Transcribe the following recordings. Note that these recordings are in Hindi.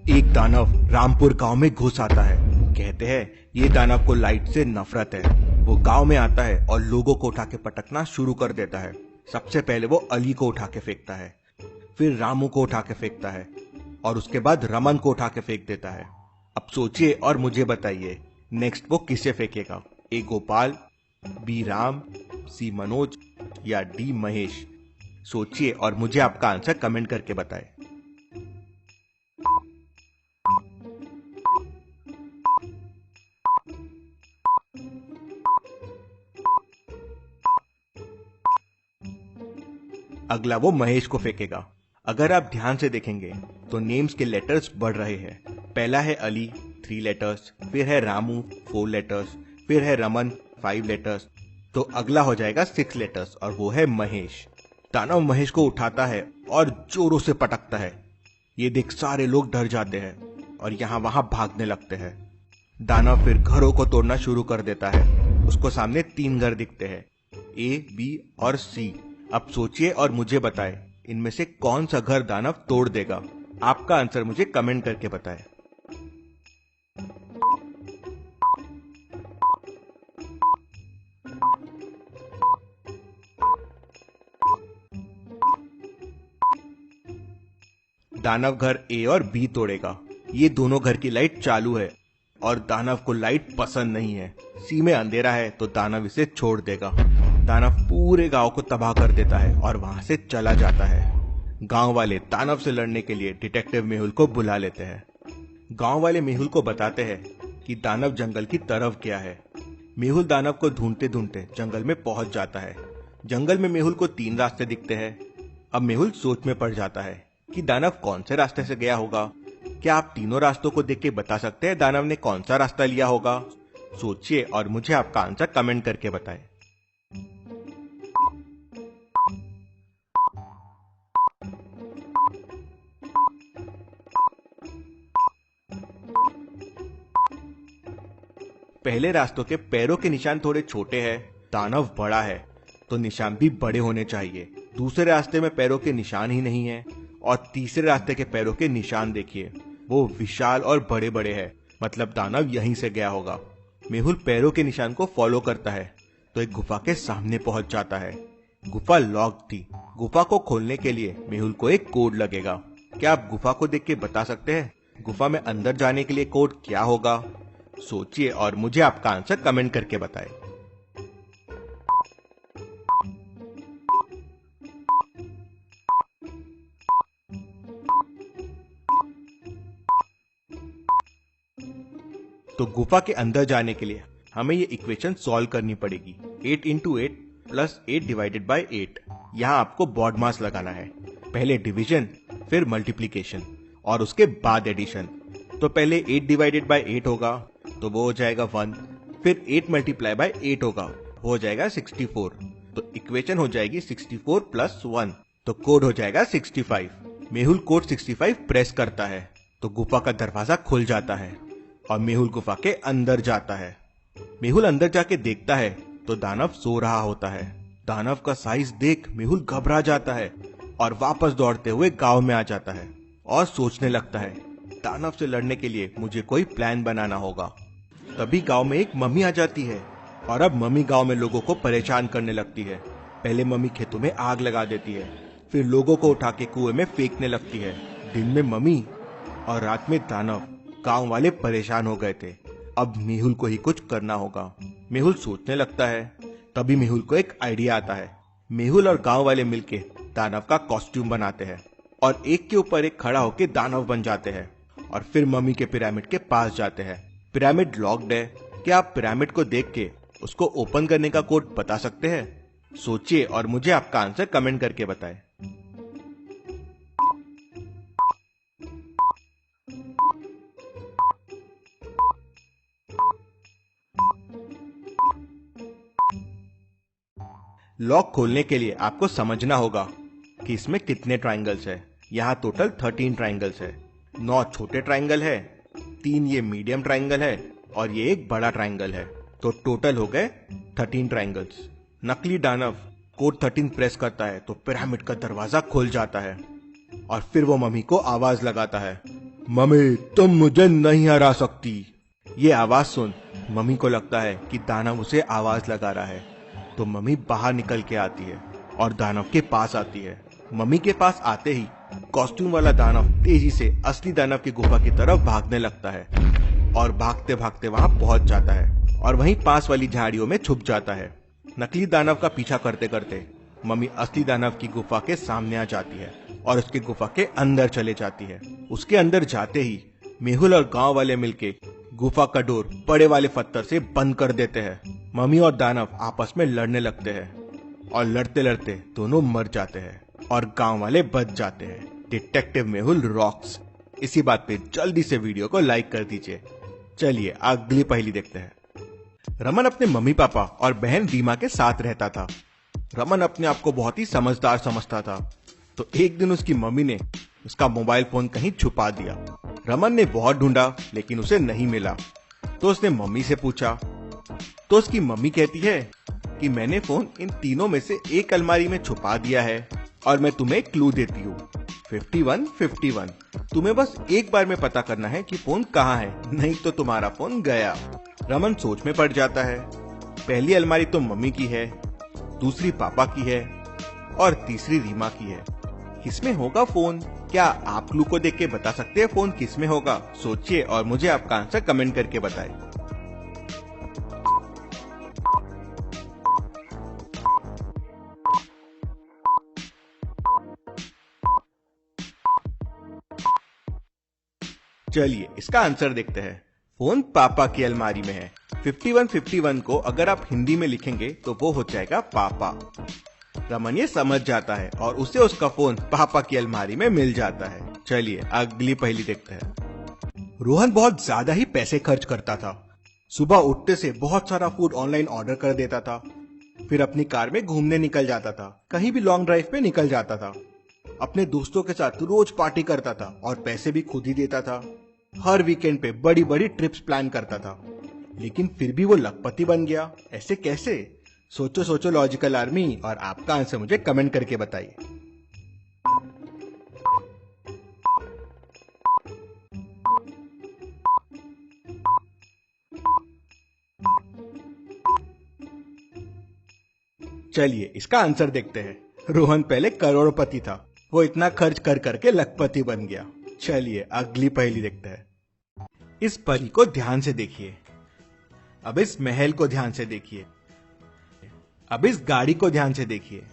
एक दानव रामपुर गांव में घुस आता है। कहते हैं ये दानव को लाइट से नफरत है। वो गांव में आता है और लोगों को उठा के पटकना शुरू कर देता है। सबसे पहले वो अली को उठा के फेंकता है, फिर रामू को उठा के फेंकता है और उसके बाद रमन को उठा के फेंक देता है। अब सोचिए और मुझे बताइए नेक्स्ट वो किसे फेंकेगा? ए गोपाल, बी राम, सी मनोज या डी महेश? सोचिए और मुझे आपका आंसर कमेंट करके बताएं। अगला वो महेश को फेंकेगा। अगर आप ध्यान से देखेंगे तो नेम्स के लेटर्स बढ़ रहे हैं। पहला है अली 3 लेटर्स, फिर है रामू 4 लेटर्स, फिर है रमन 5 लेटर्स, तो अगला हो जाएगा 6 लेटर्स और वो है महेश। दानव महेश को उठाता है और जोरों से पटकता है। ये देख सारे लोग डर जाते हैं और यहाँ वहां भागने लगते हैं। दानव फिर घरों को तोड़ना शुरू कर देता है। उसको सामने 3 घर दिखते हैं, ए, बी और सी। अब सोचिए और मुझे बताएं इनमें से कौन सा घर दानव तोड़ देगा? आपका आंसर मुझे कमेंट करके बताएं। दानव घर ए और बी तोड़ेगा। ये दोनों घर की लाइट चालू है और दानव को लाइट पसंद नहीं है। सी में अंधेरा है तो दानव इसे छोड़ देगा। दानव पूरे गांव को तबाह कर देता है और वहां से चला जाता है। गांव वाले दानव से लड़ने के लिए डिटेक्टिव मेहुल को बुला लेते हैं। गांव वाले मेहुल को बताते हैं कि दानव जंगल की तरफ गया है। मेहुल दानव को ढूंढते ढूंढते जंगल में पहुंच जाता है। जंगल में मेहुल को 3 रास्ते दिखते हैं। अब मेहुल सोच में पड़ जाता है कि दानव कौन से रास्ते से गया होगा। क्या आप तीनों रास्तों को देख के बता सकते हैं दानव ने कौन सा रास्ता लिया होगा? सोचिए और मुझे आपका आंसर कमेंट करके बताएं। पहले रास्तों के पैरों के निशान थोड़े छोटे हैं, दानव बड़ा है तो निशान भी बड़े होने चाहिए। दूसरे रास्ते में पैरों के निशान ही नहीं है और तीसरे रास्ते के पैरों के निशान देखिए, वो विशाल और बड़े बड़े हैं, मतलब दानव यहीं से गया होगा। मेहुल पैरों के निशान को फॉलो करता है तो एक गुफा के सामने पहुंच जाता है। गुफा लॉक थी। गुफा को खोलने के लिए मेहुल को एक कोड लगेगा। क्या आप गुफा को देख के बता सकते हैं गुफा में अंदर जाने के लिए कोड क्या होगा? सोचिए और मुझे आपका आंसर कमेंट करके बताएं। तो गुफा के अंदर जाने के लिए हमें ये इक्वेशन सॉल्व करनी पड़ेगी। 8 इंटू 8 प्लस 8 डिवाइडेड बाई 8। यहाँ आपको बॉड मास लगाना है। पहले डिवीजन, फिर मल्टीप्लीकेशन और उसके बाद एडिशन। तो पहले 8 डिवाइडेड बाई 8 होगा तो वो हो जाएगा 1, फिर 8 मल्टीप्लाई बाय 8 होगा, वो हो जाएगा 64। तो इक्वेशन हो जाएगी 64 प्लस 1, तो कोड हो जाएगा 65। मेहुल कोड 65 प्रेस करता है तो गुफा का दरवाजा खुल जाता है और मेहुल गुफा के अंदर जाता है। मेहुल अंदर जाके देखता है तो दानव सो रहा होता है। दानव का साइज देख मेहुल घबरा जाता है और वापस दौड़ते हुए गांव में आ जाता है और सोचने लगता है दानव से लड़ने के लिए मुझे कोई प्लान बनाना होगा। तभी गांव में एक मम्मी आ जाती है और अब मम्मी गांव में लोगों को परेशान करने लगती है। पहले मम्मी खेतों में आग लगा देती है, फिर लोगों को उठा के कुएं में फेंकने लगती है। दिन में मम्मी और रात में दानव। गांव वाले परेशान हो गए थे। अब मेहुल को ही कुछ करना होगा। मेहुल सोचने लगता है। तभी मेहुल को एक आइडिया आता है। मेहुल और गांव वाले मिलके दानव का कॉस्ट्यूम बनाते हैं और एक के ऊपर एक खड़ा होकर दानव बन जाते हैं और फिर मम्मी के पिरामिड के पास जाते हैं। पिरामिड लॉक्ड है। क्या आप पिरामिड को देख के उसको ओपन करने का कोड बता सकते हैं? सोचिए और मुझे आपका आंसर कमेंट करके बताएं। लॉक खोलने के लिए आपको समझना होगा कि इसमें कितने ट्राइंगल्स है। यहाँ टोटल 13 ट्राइंगल्स है। 9 छोटे ट्राइंगल है, 3 ये मीडियम ट्राइंगल है और ये एक बड़ा ट्राइंगल है। तो टोटल हो गए 13 ट्राइंगल्स। नकली दानव कोड 13 प्रेस करता है तो पिरामिड का दरवाजा खुल जाता है और फिर वो मम्मी को आवाज लगाता है मम्मी तुम मुझे नहीं हरा सकती। ये आवाज सुन मम्मी को लगता है कि दानव उसे आवाज लगा रहा है, तो मम्मी बाहर निकल के आती है और दानव के पास आती है। मम्मी के पास आते ही कॉस्ट्यूम वाला दानव तेजी से असली दानव की गुफा की तरफ भागने लगता है और भागते भागते वहां पहुंच जाता है और वहीं पास वाली झाड़ियों में छुप जाता है। नकली दानव का पीछा करते करते मम्मी असली दानव की गुफा के सामने आ जाती है और उसकी गुफा के अंदर चले जाती है। उसके अंदर जाते ही मेहुल और गांव वाले मिलके गुफा का डोर बड़े वाले पत्थर से बंद कर देते हैं। मम्मी और दानव आपस में लड़ने लगते हैं और लड़ते लड़ते दोनों मर जाते हैं और गांव वाले बच जाते हैं। Detective Mehul rocks. इसी बात पे जल्दी से वीडियो को लाइक कर दीजिए। चलिए अगली पहेली देखते हैं। रमन अपने मम्मी पापा और बहन रीमा के साथ रहता था। रमन अपने आप को बहुत ही समझदार समझता था, तो एक दिन उसकी मम्मी ने उसका मोबाइल फोन कहीं छुपा दिया। रमन ने बहुत ढूंढा लेकिन उसे नहीं मिला, तो उसने मम्मी से पूछा, तो उसकी मम्मी कहती है कि मैंने फोन इन तीनों में से एक अलमारी में छुपा दिया है और मैं तुम्हें क्लू देती हूँ 5151। तुम्हें बस एक बार में पता करना है कि फोन कहाँ है, नहीं तो तुम्हारा फोन गया। रमन सोच में पड़ जाता है। पहली अलमारी तो मम्मी की है, दूसरी पापा की है और तीसरी रीमा की है। किसमें होगा फोन? क्या आप क्लू को देख के बता सकते हैं फोन किसमें होगा? सोचिए और मुझे आपका आंसर कमेंट करके बताएं। चलिए इसका आंसर देखते हैं। फोन पापा की अलमारी में है। 5151 को अगर आप हिंदी में लिखेंगे तो वो हो जाएगा पापा। रमन ये समझ जाता है और उसे उसका फोन पापा की अलमारी में मिल जाता है। चलिए अगली पहेली देखते हैं। रोहन बहुत ज्यादा ही पैसे खर्च करता था। सुबह उठते से बहुत सारा फूड ऑनलाइन ऑर्डर कर देता था, फिर अपनी कार में घूमने निकल जाता था, कहीं भी लॉन्ग ड्राइव पे निकल जाता था। अपने दोस्तों के साथ रोज पार्टी करता था और पैसे भी खुद ही देता था। हर वीकेंड पे बड़ी बड़ी ट्रिप्स प्लान करता था, लेकिन फिर भी वो लखपति बन गया। ऐसे कैसे? सोचो सोचो लॉजिकल आर्मी, और आपका आंसर मुझे कमेंट करके बताइए। चलिए इसका आंसर देखते हैं। रोहन पहले करोड़पति था, वो इतना खर्च कर करके लखपति बन गया। चलिए अगली पहेली देखते हैं। इस परी को ध्यान से देखिए, अब इस महल को ध्यान से देखिए, अब इस गाड़ी को ध्यान से देखिए।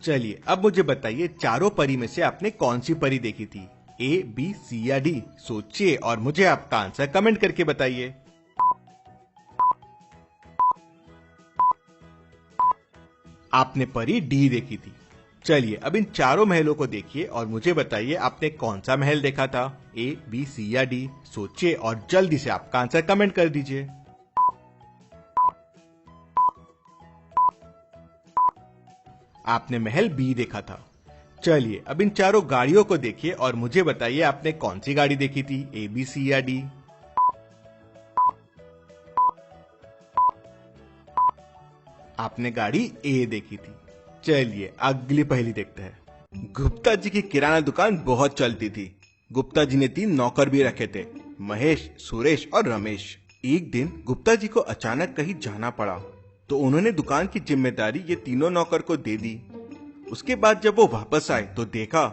चलिए अब मुझे बताइए चारों परी में से आपने कौन सी परी देखी थी? ए, बी, सी या डी? सोचिए और मुझे आपका आंसर कमेंट करके बताइए। आपने परी डी देखी थी। चलिए अब इन चारों महलों को देखिए और मुझे बताइए आपने कौन सा महल देखा था? ए, बी, सी या डी? सोचिए और जल्दी से आपका आंसर कमेंट कर दीजिए। आपने महल बी देखा था। चलिए अब इन चारों गाड़ियों को देखिए और मुझे बताइए आपने कौन सी गाड़ी देखी थी? ए, बी, सी या डी? आपने गाड़ी ए देखी थी। चलिए अगली पहेली देखते हैं। गुप्ता जी की किराना दुकान बहुत चलती थी। गुप्ता जी ने 3 नौकर भी रखे थे, महेश, सुरेश और रमेश। एक दिन गुप्ता जी को अचानक कहीं जाना पड़ा, तो उन्होंने दुकान की जिम्मेदारी ये तीनों नौकर को दे दी। उसके बाद जब वो वापस आए तो देखा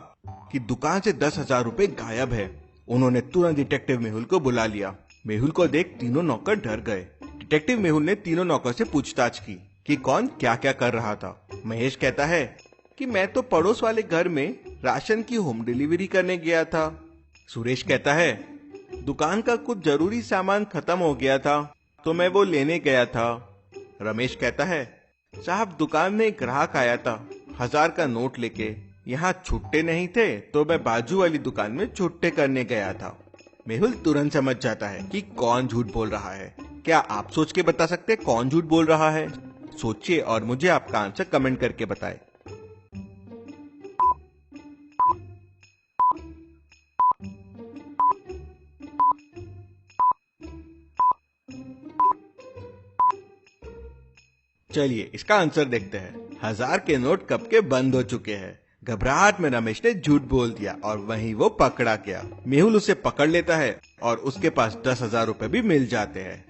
कि दुकान से 10,000 रुपए गायब है। उन्होंने तुरंत डिटेक्टिव मेहुल को बुला लिया। मेहुल को देख तीनों नौकर डर गए। डिटेक्टिव मेहुल ने तीनों नौकर से पूछताछ की कि कौन क्या क्या कर रहा था। महेश कहता है कि मैं तो पड़ोस वाले घर में राशन की होम डिलीवरी करने गया था। सुरेश कहता है दुकान का कुछ जरूरी सामान खत्म हो गया था तो मैं वो लेने गया था। रमेश कहता है साहब दुकान में एक ग्राहक आया था 1000 का नोट लेके, यहाँ छुट्टे नहीं थे तो मैं बाजू वाली दुकान में छुट्टे करने गया था। मेहुल तुरंत समझ जाता है कि कौन झूठ बोल रहा है। क्या आप सोच के बता सकते हैं कौन झूठ बोल रहा है? सोचिए और मुझे आपका आंसर कमेंट करके बताएं। चलिए इसका आंसर देखते हैं। 1000 के नोट कब के बंद हो चुके हैं। घबराहट में रमेश ने झूठ बोल दिया और वहीं वो पकड़ा गया। मेहुल उसे पकड़ लेता है और उसके पास 10,000 रुपए भी मिल जाते हैं।